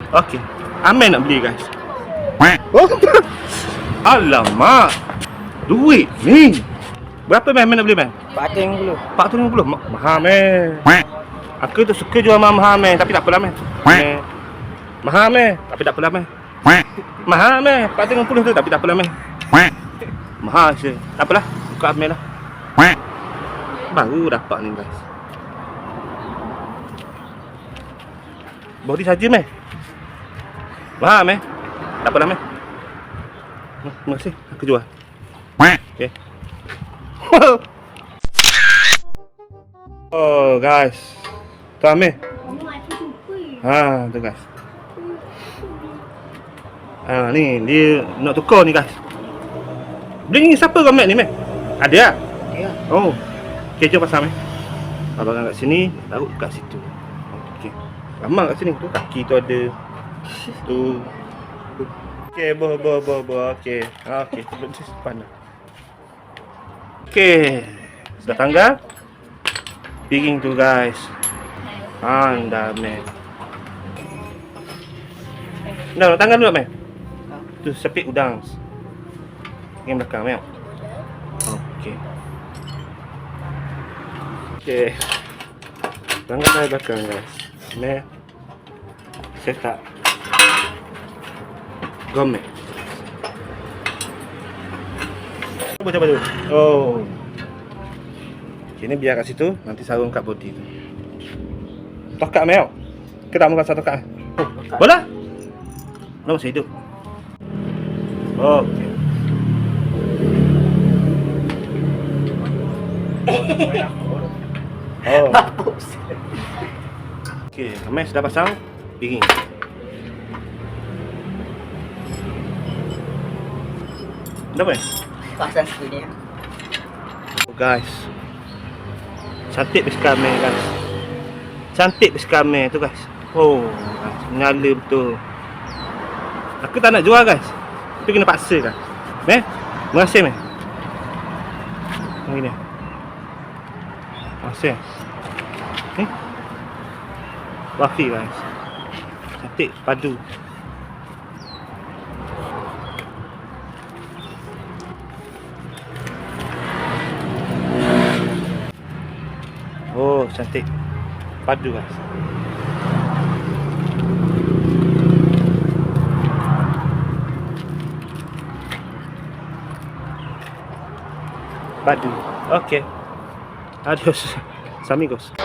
Okey. Amin nak beli guys. Oh. Alamak. Duit ni. Berapa man nak beli man? 450. 450. Mahal man. Aku tu suka jual mahal man, tapi tak apalah man. Mahal man, tapi tak apalah man. Mahal man, 450 tu tapi tak apalah man. Mahal je. Tak apalah, buka Amin lah. Baru dapat ni guys. Body saja man. Mahal man. Tak apalah man. Terima kasih, aku jual. Okay. Oh guys. Tu Amin. Tu guys. Ni dia nak tukar ni guys. Beli ni siapa kau mat ni man? Ada tak? Ya. Oh. Okey, jom pasang man. Abang kat sini, taruh kat situ. Okey. Lama kat sini tu kaki tu ada. Tu. Okey, boh. Okey. Okey, sebut pandai. Okey. Sudah tanggal. Piring tu guys. Anda man. Nak tangan dulu man. Tu sepik udang. Yang belakang man. Okey. Okey. Tangan dari belakang guys. Ni. Set up. Gomek. Coba dulu. Oh. Ini biar kat situ, nanti sarung kat body tu. Tokak mel. Kita mau kasih tokak. Oh, boleh? Lo masih hidup. Okey. Oh. Okey, Amel sudah pasang piring. Kenapa? Pasang sini. Oh, guys. Cantik beskar Amel guys. Cantik beskar Amel tu guys. Oh, guys, menyala betul. Aku tak nak jual guys. Tapi kena paksa guys. Meh, terima kasih meh. Begini. Terima kasih. Ni. Wafi guys. Cantik padu. Oh, cantik. Padu guys. Padu. Okey. Adios. Amigos.